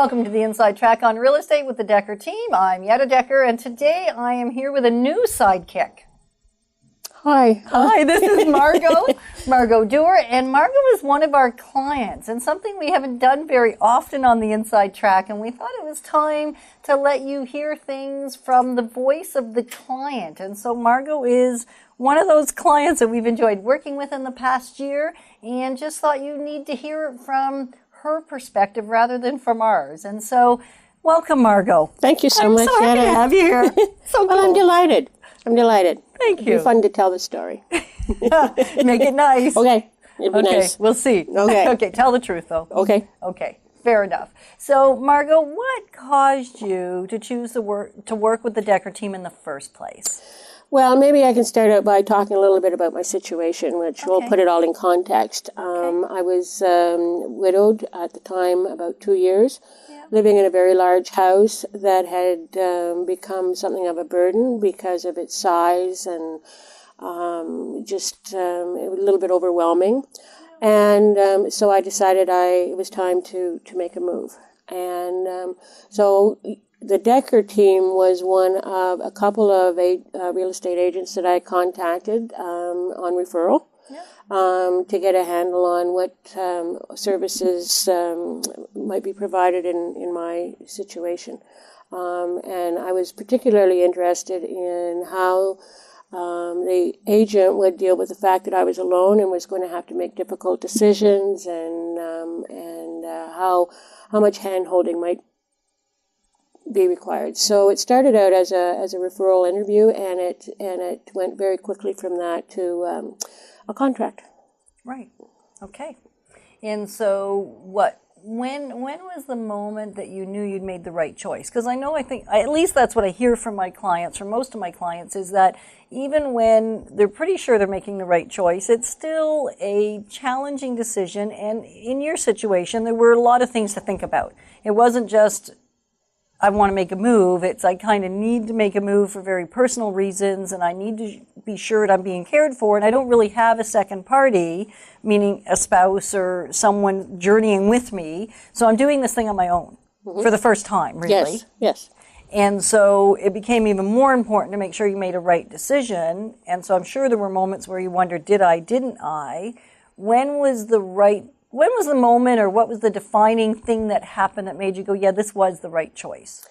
welcome to the Inside Track on Real Estate with the Dekker Team. I'm Yetta Dekker, and today I am here with a new sidekick. Hi. Hi, this is Margo Dewar, and Margo is one of our clients, and something we haven't done very often on the Inside Track, and we thought it was time to let you hear things from the voice of the client. And so Margo is one of those clients that we've enjoyed working with in the past year, and just thought you need to hear it from her perspective rather than from ours. And so, welcome, Margo. Thank you so much. I'm so happy to have you here. So well, I'm delighted. Thank you. It'll be fun to tell the story. Make it nice. Okay. It'll be nice. We'll see. Okay. Okay, tell the truth, though. Okay. Okay, fair enough. So, Margo, what caused you to choose to work with the Dekker Team in the first place? Well, maybe I can start out by talking a little bit about my situation, which will put it all in context. I was widowed at the time, about 2 years, living in a very large house that had become something of a burden because of its size and just it was a little bit overwhelming. And so I decided it was time to make a move. And so the Dekker Team was one of a couple of real estate agents that I contacted on referral to get a handle on what services might be provided in my situation. And I was particularly interested in how the agent would deal with the fact that I was alone and was going to have to make difficult decisions, and how much hand-holding might be required. So it started out as a referral interview, and it went very quickly from that to a contract. Right. Okay. And so when was the moment that you knew you'd made the right choice? Because I think at least that's what I hear from my clients, from most of my clients, is that even when they're pretty sure they're making the right choice, it's still a challenging decision. And in your situation, there were a lot of things to think about. It wasn't just, I want to make a move. It's I kind of need to make a move for very personal reasons, and I need to be sure that I'm being cared for, and I don't really have a second party, meaning a spouse or someone journeying with me. So I'm doing this thing on my own for the first time, really. Yes. And so it became even more important to make sure you made a right decision. And so I'm sure there were moments where you wondered, didn't I? When was the moment, or what was the defining thing that happened that made you go, yeah, this was the right choice?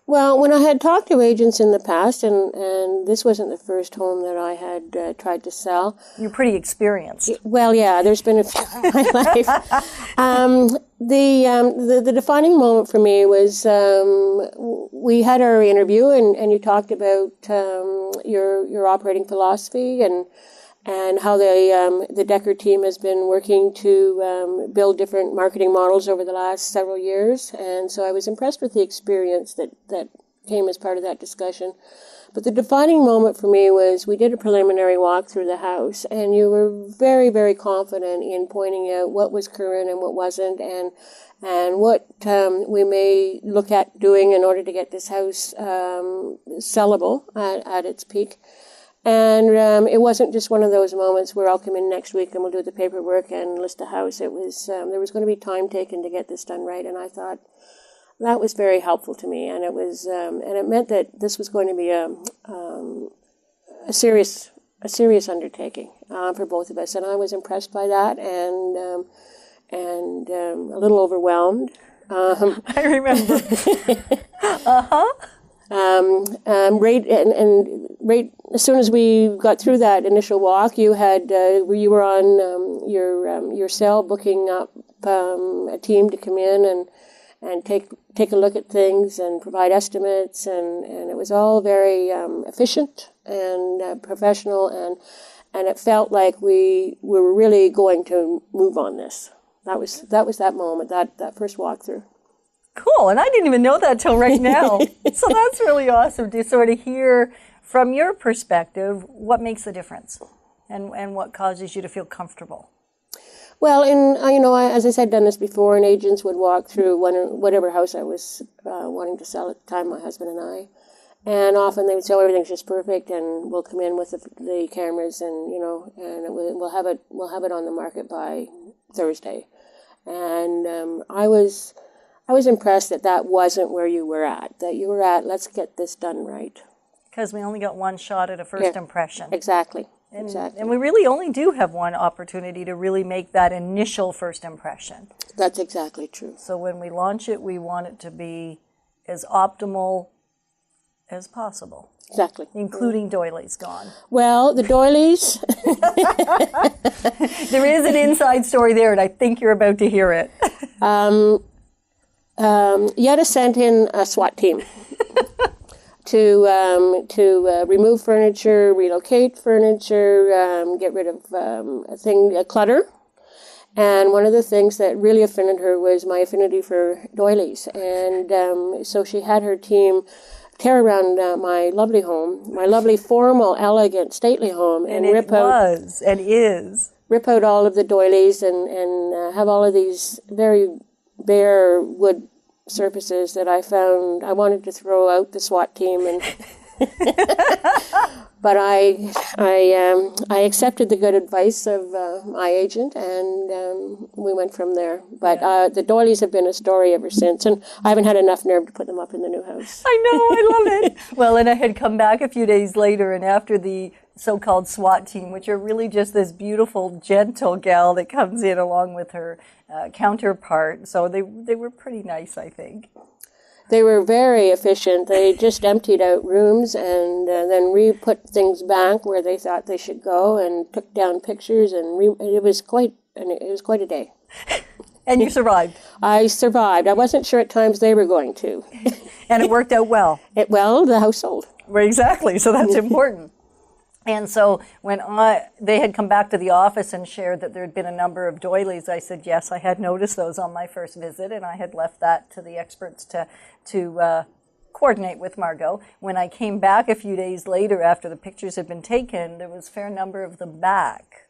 Well, when I had talked to agents in the past, and this wasn't the first home that I had tried to sell. You're pretty experienced. Well, yeah, there's been a few in my life. The defining moment for me was we had our interview, and you talked about your operating philosophy and how the Dekker Team has been working to build different marketing models over the last several years. And so I was impressed with the experience that came as part of that discussion. But the defining moment for me was we did a preliminary walk through the house, and you were very, very confident in pointing out what was current and what wasn't, and what we may look at doing in order to get this house sellable at its peak. And it wasn't just one of those moments where I'll come in next week and we'll do the paperwork and list the house. It was there was going to be time taken to get this done right, and I thought that was very helpful to me. And it was and it meant that this was going to be a serious undertaking for both of us. And I was impressed by that, and a little overwhelmed. I remember. Right as soon as we got through that initial walk, you were on your cell booking up a team to come in and take a look at things and provide estimates, and it was all very efficient and professional, and it felt like we were really going to move on this. That was that moment, that first walkthrough. Cool, and I didn't even know that till right now. So that's really awesome to sort of hear from your perspective what makes the difference and what causes you to feel comfortable. Well, as I said, done this before, and agents would walk through whatever house I was wanting to sell at the time, my husband and I, and often they would say, oh, everything's just perfect, and we'll come in with the cameras, and we'll have it on the market by Thursday, and I was I was impressed that that wasn't where you were at, that you were at, let's get this done right. Because we only got one shot at a first impression. Exactly. And we really only do have one opportunity to really make that initial first impression. That's exactly true. So when we launch it, we want it to be as optimal as possible. Exactly. Including doilies gone. Well, the doilies. There is an inside story there, and I think you're about to hear it. Yetta sent in a SWAT team to remove furniture, relocate furniture, get rid of clutter. And one of the things that really offended her was my affinity for doilies. And so she had her team tear around my lovely home, my lovely, formal, elegant, stately home, and rip out all of the doilies and have all of these very bare wood surfaces that I found. I wanted to throw out the SWAT team, and but I accepted the good advice of my agent, and we went from there. But the doilies have been a story ever since, and I haven't had enough nerve to put them up in the new house. I know, I love it. Well, and I had come back a few days later, and after the so-called SWAT team, which are really just this beautiful, gentle gal that comes in along with her counterpart, so they were pretty nice, I think. They were very efficient. They just emptied out rooms and then re-put things back where they thought they should go, and took down pictures, and it was quite a day. And you survived. I survived. I wasn't sure at times they were going to. And it worked out well. The house sold. Well, exactly. So that's important. And so when they had come back to the office and shared that there had been a number of doilies, I said, yes, I had noticed those on my first visit, and I had left that to the experts to coordinate with Margo. When I came back a few days later after the pictures had been taken, there was a fair number of them back.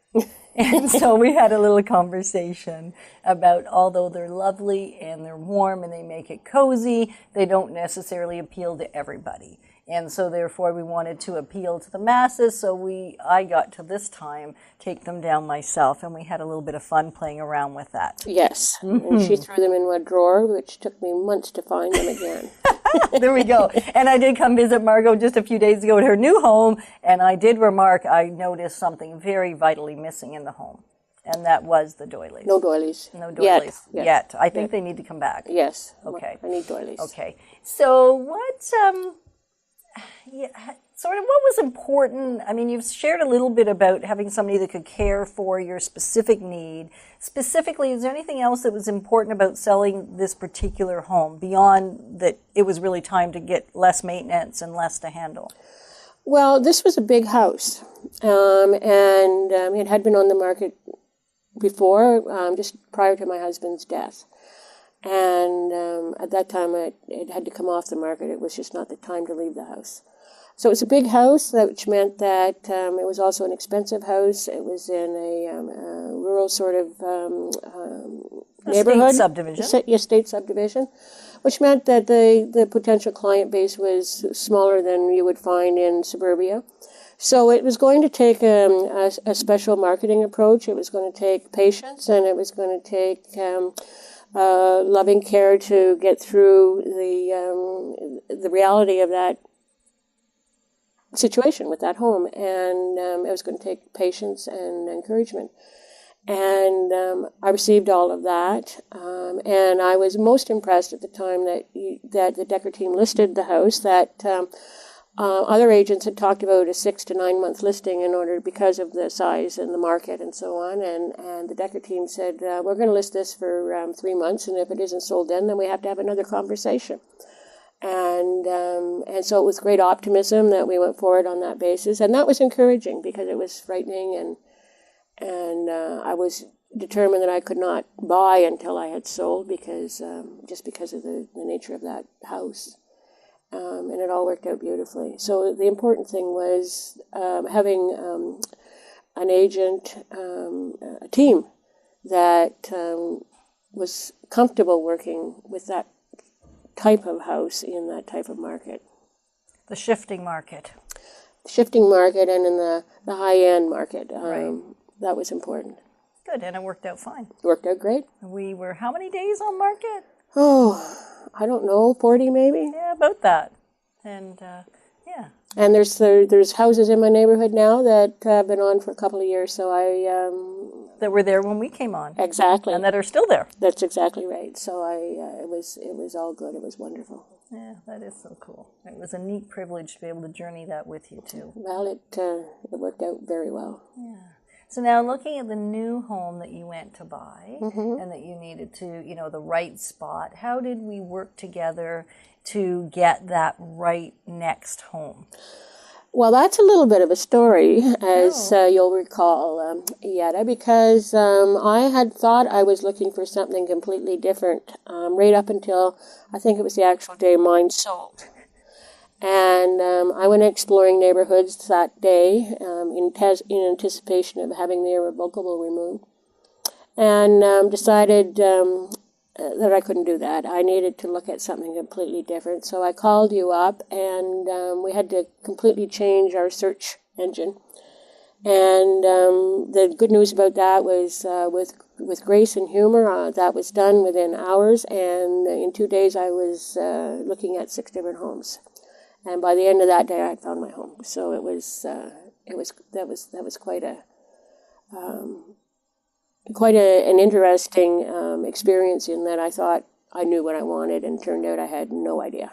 And so we had a little conversation about, although they're lovely and they're warm and they make it cozy, they don't necessarily appeal to everybody. And so therefore we wanted to appeal to the masses, so I got to this time take them down myself, and we had a little bit of fun playing around with that. Yes, and she threw them in a drawer, which took me months to find them again. There we go. And I did come visit Margo just a few days ago at her new home, and I did remark I noticed something very vitally missing in the home, and that was the doilies. No doilies. No doilies. Yet. I think they need to come back. Yes. Okay. I need doilies. Okay. So what... sort of what was important? I mean, you've shared a little bit about having somebody that could care for your specific need. Specifically, is there anything else that was important about selling this particular home beyond that it was really time to get less maintenance and less to handle? Well, this was a big house, and it had been on the market before, just prior to my husband's death. And at that time, it had to come off the market. It was just not the time to leave the house. So it was a big house, which meant that it was also an expensive house. It was in a rural sort of neighborhood. Estate subdivision, which meant that the potential client base was smaller than you would find in suburbia. So it was going to take a special marketing approach. It was going to take patience, and it was going to take... loving care to get through the reality of that situation with that home, and it was going to take patience and encouragement. And I received all of that, and I was most impressed at the time that the Dekker Team listed the house. That other agents had talked about a 6 to 9 month listing because of the size and the market and so on. And the Dekker Team said, we're going to list this for 3 months, and if it isn't sold then we have to have another conversation. And so it was great optimism that we went forward on that basis, and that was encouraging because it was frightening, and I was determined that I could not buy until I had sold because of the nature of that house. And it all worked out beautifully. So the important thing was having an agent, a team that was comfortable working with that type of house in that type of market. The shifting market. Shifting market, and in the high-end market. Right. That was important. Good, and it worked out fine. It worked out great. We were how many days on market? I don't know, 40 maybe. Yeah, about that. And yeah. And there's houses in my neighborhood now that have been on for a couple of years, so That were there when we came on. exactly. And that are still there. That's exactly right. So it was all good. It was wonderful. Yeah, that is so cool. It was a neat privilege to be able to journey that with you too. Well, it worked out very well. Yeah. So now looking at the new home that you went to buy and that you needed to, the right spot, how did we work together to get that right next home? Well, that's a little bit of a story, as you'll recall, Yetta, because I had thought I was looking for something completely different right up until I think it was the actual day mine sold. And I went exploring neighborhoods that day in anticipation of having the irrevocable removed, and decided that I couldn't do that. I needed to look at something completely different. So I called you up, and we had to completely change our search engine. And the good news about that was with grace and humor, that was done within hours, and in 2 days I was looking at 6 different homes. And by the end of that day, I had found my home. So that was quite an interesting experience, in that I thought I knew what I wanted, and turned out I had no idea.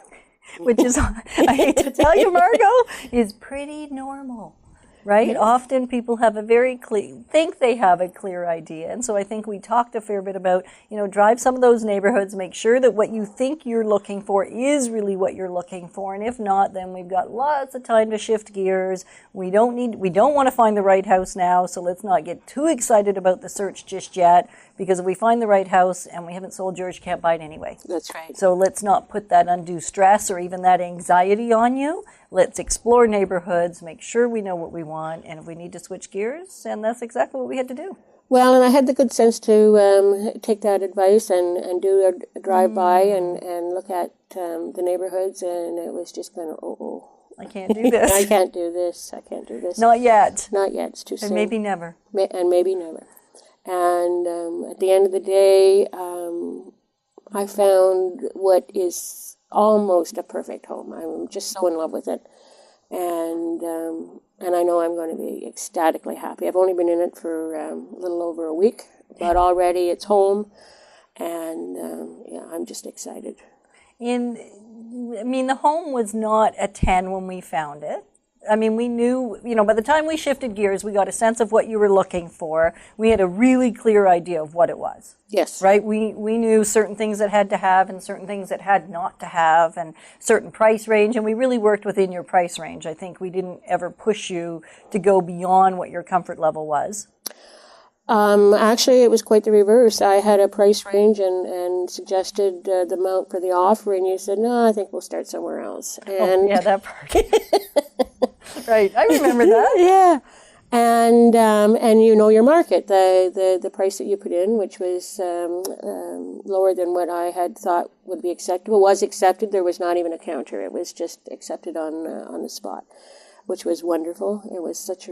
Which is, I hate to tell you, Margo, is pretty normal. Right? Yeah. Often people have think they have a clear idea. And so I think we talked a fair bit about, drive some of those neighborhoods, make sure that what you think you're looking for is really what you're looking for. And if not, then we've got lots of time to shift gears. We don't want to find the right house now, so let's not get too excited about the search just yet, because if we find the right house and we haven't sold yours, you can't buy it anyway. That's right. So let's not put that undue stress or even that anxiety on you. Let's explore neighborhoods, make sure we know what we want, and if we need to switch gears, and that's exactly what we had to do. Well, and I had the good sense to take that advice and do a drive-by and look at the neighborhoods, and it was just kind of, I can't do this. I can't do this. I can't do this. Not yet. Not yet. It's too soon. And maybe never. And maybe never. And at the end of the day, I found what is almost a perfect home. I'm just so in love with it. And I know I'm going to be ecstatically happy. I've only been in it for a little over a week, but already it's home. And I'm just excited. The home was not a 10 when we found it. We knew, by the time we shifted gears, we got a sense of what you were looking for. We had a really clear idea of what it was. Yes. Right? We knew certain things that had to have and certain things that had not to have, and certain price range, and we really worked within your price range. I think we didn't ever push you to go beyond what your comfort level was. Actually, it was quite the reverse. I had a price range and suggested the amount for the offer, and you said, no, I think we'll start somewhere else. And yeah, that part. Right, I remember that. Yeah, and you know your market, the price that you put in, which was lower than what I had thought would be acceptable, was accepted. There was not even a counter. It was just accepted on the spot, which was wonderful. It was such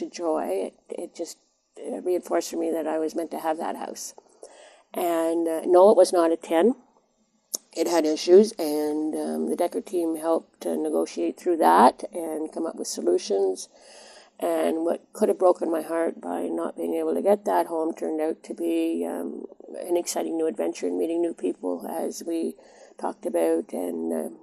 a joy. It just reinforced for me that I was meant to have that house. And no, it was not a 10. It had issues, and the Dekker team helped negotiate through that and come up with solutions. And what could have broken my heart by not being able to get that home turned out to be an exciting new adventure, and meeting new people as we talked about and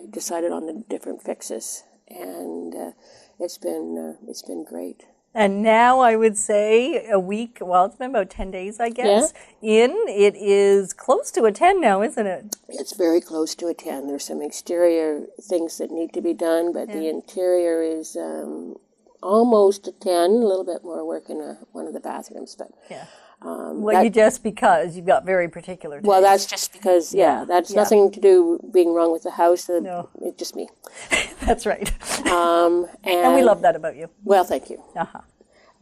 decided on the different fixes. And it's been great. And now I would say a week, it's been about 10 days, I guess, it is close to a 10 now, isn't it? It's very close to a 10. There's some exterior things that need to be done, but the interior is almost a 10, a little bit more work in one of the bathrooms. But because you've got very particular taste. Well, that's just because, that's nothing to do being wrong with the house. No. It's just me. That's right. And we love that about you. Well, thank you. Uh-huh.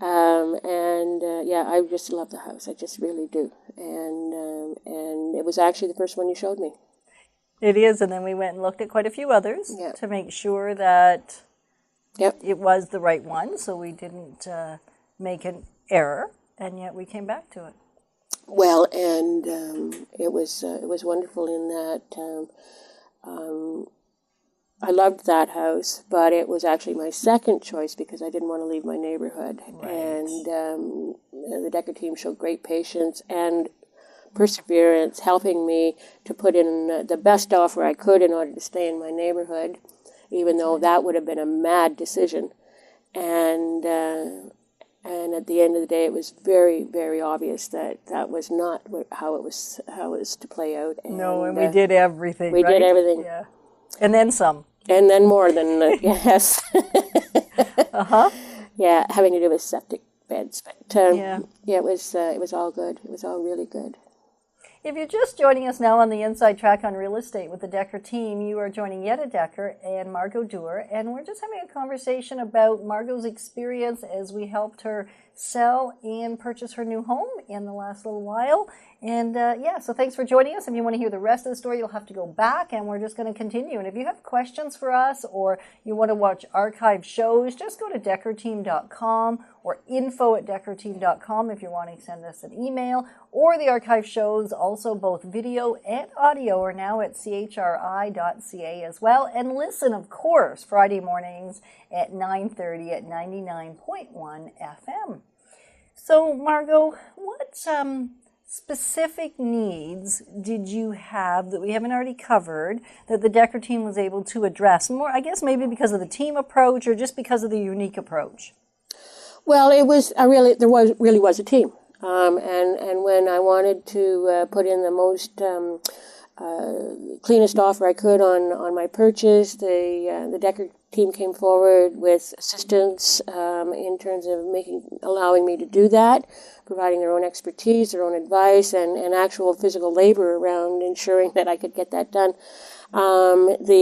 I just love the house. I just really do. And it was actually the first one you showed me. It is, and then we went and looked at quite a few others to make sure that it was the right one, so we didn't make an error, and yet we came back to it. Well, and it was wonderful in that I loved that house, but it was actually my second choice because I didn't want to leave my neighborhood. Right. And the Dekker team showed great patience and perseverance, helping me to put in the best offer I could in order to stay in my neighborhood, even though that would have been a mad decision. And at the end of the day, it was very, very obvious that that was not how it was to play out. And we did everything. We did everything. Yeah, and then some. And then more than yes. Yeah, having to do with septic beds, but yeah, it was all good. It was all really good. If you're just joining us now on the Inside Track on Real Estate with the Dekker team, you are joining Yetta Dekker and Margo Dewar, and we're just having a conversation about Margo's experience as we helped her sell and purchase her new home in the last little while. And so thanks for joining us. If you want to hear the rest of the story, you'll have to go back, and we're just going to continue. And if you have questions for us or you want to watch archive shows, just go to dekkerteam.com or info@dekkerteam.com if you're wanting to send us an email. Or the archive shows, also both video and audio, are now at chri.ca as well. And listen, of course, Friday mornings at 9:30 at 99.1 FM. So, Margo, what specific needs did you have that we haven't already covered that the Dekker team was able to address? More, I guess, maybe because of the team approach or just because of the unique approach. Well, there was a team, and when I wanted to put in the most cleanest offer I could on my purchase, the Dekker team came forward with assistance in terms of allowing me to do that, providing their own expertise, their own advice, and actual physical labor around ensuring that I could get that done. The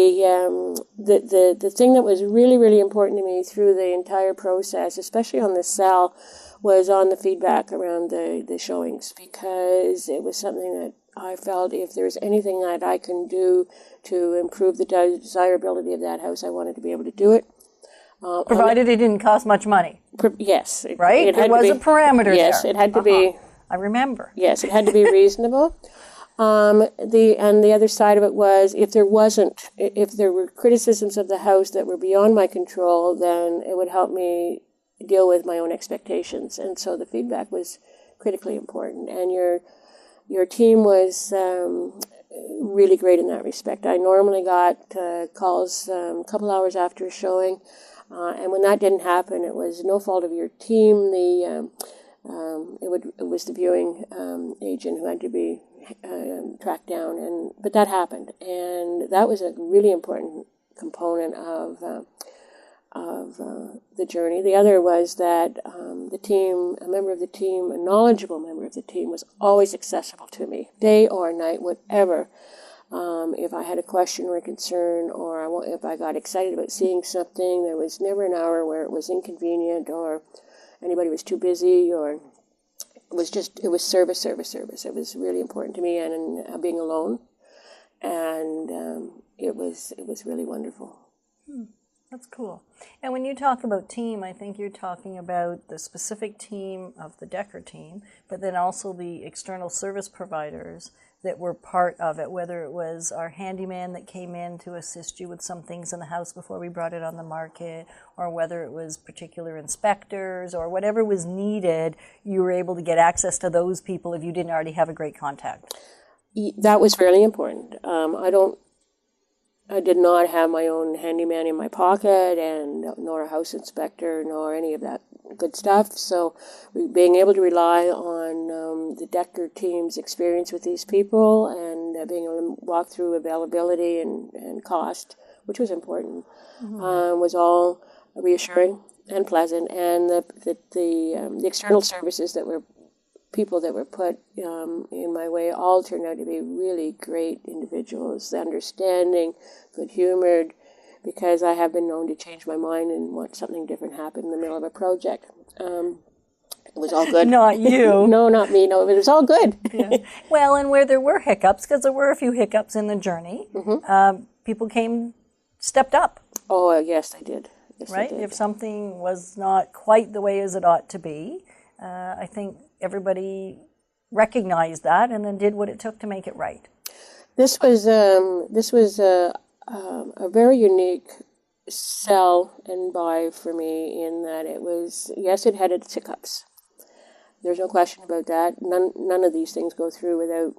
thing that was really, really important to me through the entire process, especially on the sell, was on the feedback around the showings, because it was something that I felt if there's anything that I can do to improve the desirability of that house, I wanted to be able to do it. Provided it didn't cost much money. Yes. Right? There was a parameter there. Yes, it had to be. I remember. Yes, it had to be reasonable. The other side of it was if there were criticisms of the house that were beyond my control, then it would help me deal with my own expectations. And so the feedback was critically important. And your team was really great in that respect. I normally got calls a couple hours after a showing, and when that didn't happen, it was no fault of your team. It was the viewing agent who had to be tracked down, but that happened, and that was a really important component of the journey. The other was that a knowledgeable member of the team, was always accessible to me, day or night, whatever. If I had a question or a concern, or if I got excited about seeing something, there was never an hour where it was inconvenient or anybody was too busy, or it was service. It was really important to me, and being alone, and it was really wonderful. That's cool. And when you talk about team, I think you're talking about the specific team of the Dekker team, but then also the external service providers that were part of it, whether it was our handyman that came in to assist you with some things in the house before we brought it on the market, or whether it was particular inspectors or whatever was needed, you were able to get access to those people if you didn't already have a great contact. That was really important. I did not have my own handyman in my pocket, and nor a house inspector, nor any of that good stuff. So being able to rely on the Dekker team's experience with these people, and being able to walk through availability and cost, which was important, was all reassuring and pleasant. And the external services that were people that were put in my way all turned out to be really great individuals, understanding, good-humored, because I have been known to change my mind and want something different happen in the middle of a project. It was all good. Not you. No, not me. No, it was all good. Yeah. Well, and where there were hiccups, because there were a few hiccups in the journey, people stepped up. Oh, yes, they did. Yes, right? They did. If something was not quite the way as it ought to be, I think everybody recognized that and then did what it took to make it right? This was a very unique sell and buy for me in that it was, yes, it had its hiccups. There's no question about that. None of these things go through without,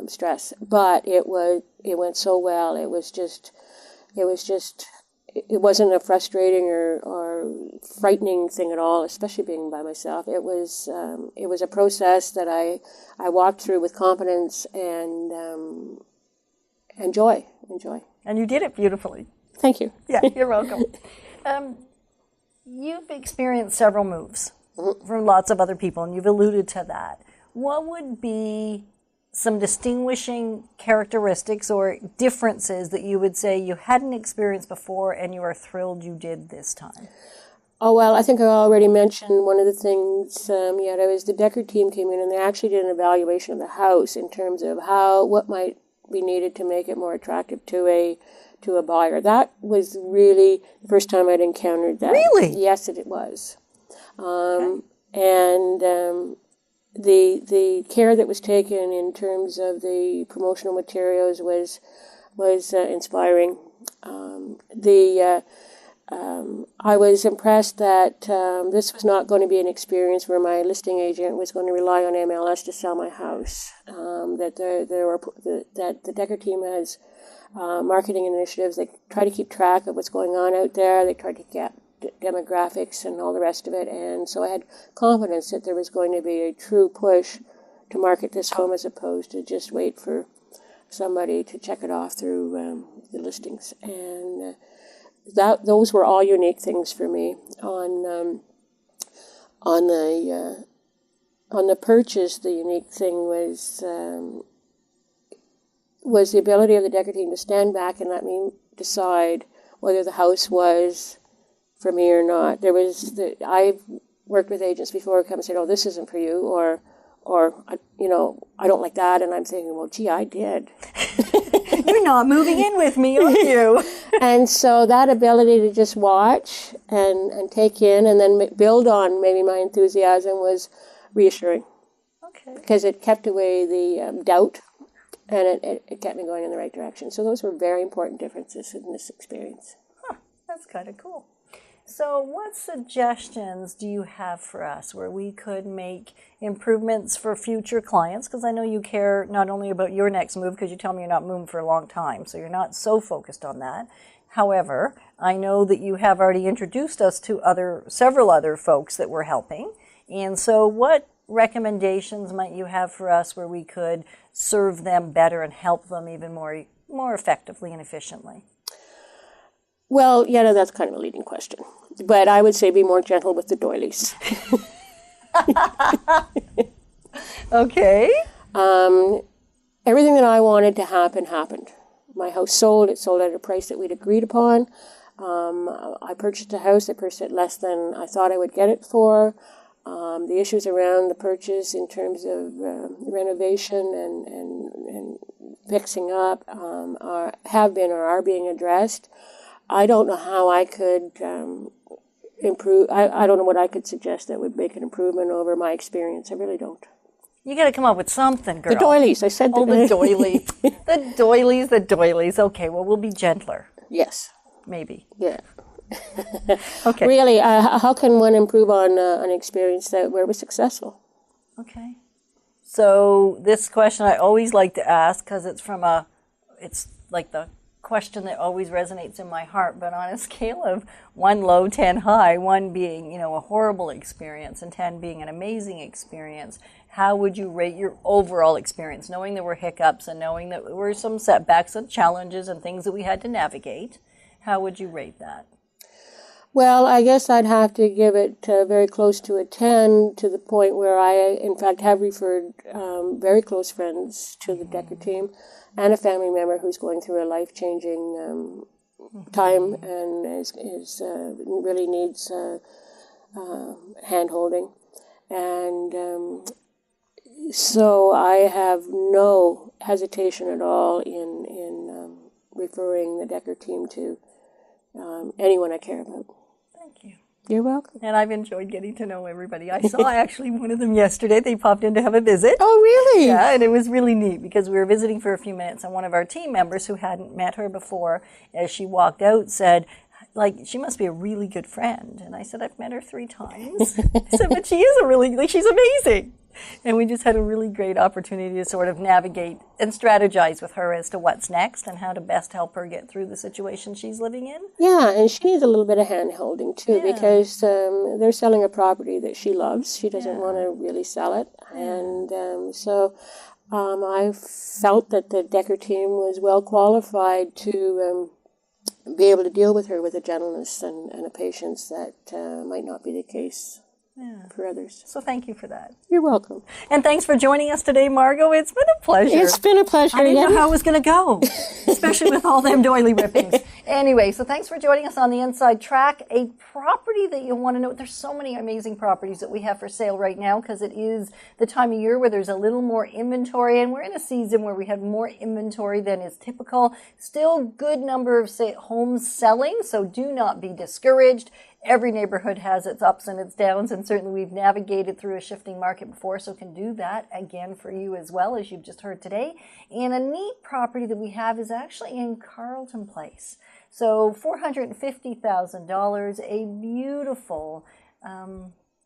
stress. But it went so well. It wasn't a frustrating or frightening thing at all, especially being by myself. It was a process that I walked through with confidence and joy. And you did it beautifully. Thank you. Yeah, you're welcome. You've experienced several moves from lots of other people, and you've alluded to that. What would be some distinguishing characteristics or differences that you would say you hadn't experienced before and you are thrilled you did this time? Oh, well, I think I already mentioned one of the things, that was the Dekker team came in and they actually did an evaluation of the house in terms of what might be needed to make it more attractive to a buyer. That was really the first time I'd encountered that. Really? Yes, it was. Okay. And the care that was taken in terms of the promotional materials was inspiring. I was impressed that this was not going to be an experience where my listing agent was going to rely on MLS to sell my house. That the Dekker team has marketing initiatives. They try to keep track of what's going on out there. They try to get demographics and all the rest of it. And so I had confidence that there was going to be a true push to market this home as opposed to just wait for somebody to check it off through the listings. And those were all unique things for me. On the purchase, the unique thing was the ability of the Dekker team to stand back and let me decide whether the house was for me or not. I've worked with agents before who come and say, "Oh, this isn't for you," or I don't like that, and I'm thinking, well, gee, I did. You're not moving in with me, are you? And so that ability to just watch and take in and then build on maybe my enthusiasm was reassuring. Okay. Because it kept away the doubt, and it kept me going in the right direction. So those were very important differences in this experience. Huh, that's kind of cool. So what suggestions do you have for us where we could make improvements for future clients? Because I know you care not only about your next move, because you tell me you're not moving for a long time, so you're not so focused on that. However, I know that you have already introduced us to several other folks that we're helping. And so what recommendations might you have for us where we could serve them better and help them even more effectively and efficiently? Well, that's kind of a leading question. But I would say be more gentle with the doilies. Okay. Everything that I wanted to happen happened. My house sold. It sold at a price that we'd agreed upon. I purchased a house. I purchased it less than I thought I would get it for. The issues around the purchase in terms of renovation and fixing up have been or are being addressed. I don't know how I could improve. I don't know what I could suggest that would make an improvement over my experience. I really don't. You got to come up with something, girl. The doilies. I said the doilies. The doilies. Okay, well, we'll be gentler. Yes. Maybe. Yeah. Okay. Really, how can one improve on an experience where it was successful? Okay. So this question I always like to ask because it's like the question that always resonates in my heart, but on a scale of 1 low, 10 high, 1 being, a horrible experience and 10 being an amazing experience, how would you rate your overall experience, knowing there were hiccups and knowing that there were some setbacks and challenges and things that we had to navigate? How would you rate that? Well, I guess I'd have to give it very close to a 10, to the point where I, in fact, have referred very close friends to the Dekker team and a family member who's going through a life-changing time and really needs hand-holding. And so I have no hesitation at all in referring the Dekker team to anyone I care about. Thank you. You're welcome. And I've enjoyed getting to know everybody. I saw actually one of them yesterday. They popped in to have a visit. Oh, really? Yeah, and it was really neat because we were visiting for a few minutes, and one of our team members who hadn't met her before, as she walked out, said, like, she must be a really good friend. And I said, I've met her 3 times. I said, but she is she's amazing. And we just had a really great opportunity to sort of navigate and strategize with her as to what's next and how to best help her get through the situation she's living in. Yeah, and she needs a little bit of hand-holding too, because they're selling a property that she loves. She doesn't want to really sell it. And so I felt that the Dekker team was well qualified to be able to deal with her with a gentleness and a patience that might not be the case for others. So thank you for that. You're welcome. And thanks for joining us today, Margo. It's been a pleasure. It's been a pleasure. I didn't know how it was going to go, especially with all them doily rippings. Anyway, so thanks for joining us on the Inside Track. A property that you want to know, there's so many amazing properties that we have for sale right now because it is the time of year where there's a little more inventory, and we're in a season where we have more inventory than is typical. Still good number of homes selling, so do not be discouraged. Every neighborhood has its ups and its downs, and certainly we've navigated through a shifting market before, so can do that again for you as well, as you've just heard today. And a neat property that we have is actually in Carleton Place. So $450,000, a beautiful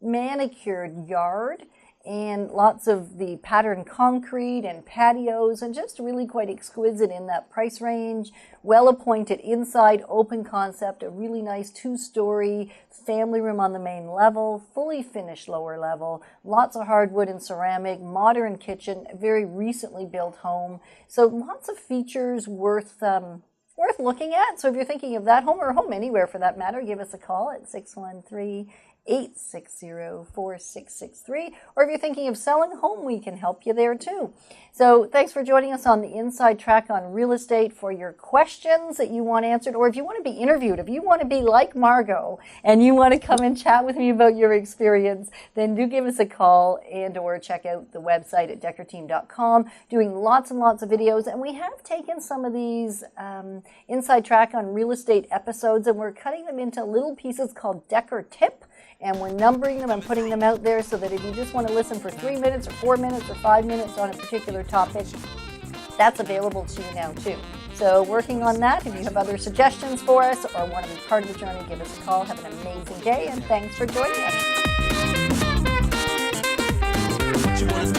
manicured yard, and lots of the patterned concrete and patios, and just really quite exquisite in that price range. Well appointed inside, open concept, a really nice 2-story family room on the main level, fully finished lower level, lots of hardwood and ceramic, modern kitchen, very recently built home. So lots of features worth looking at. So if you're thinking of that home or a home anywhere for that matter, give us a call at 613-860-4663. Or if you're thinking of selling a home, we can help you there too. So thanks for joining us on the Inside Track on real estate. For your questions that you want answered, or if you want to be interviewed, if you want to be like Margo and you want to come and chat with me about your experience, then do give us a call and or check out the website at dekkerteam.com, doing lots and lots of videos. And we have taken some of these Inside Track on real estate episodes, and we're cutting them into little pieces called Dekker Tip, and we're numbering them and putting them out there so that if you just want to listen for 3 minutes or 4 minutes or 5 minutes on a particular topic, that's available to you now too. So working on that. If you have other suggestions for us or want to be part of the journey, give us a call. Have an amazing day, and thanks for joining us.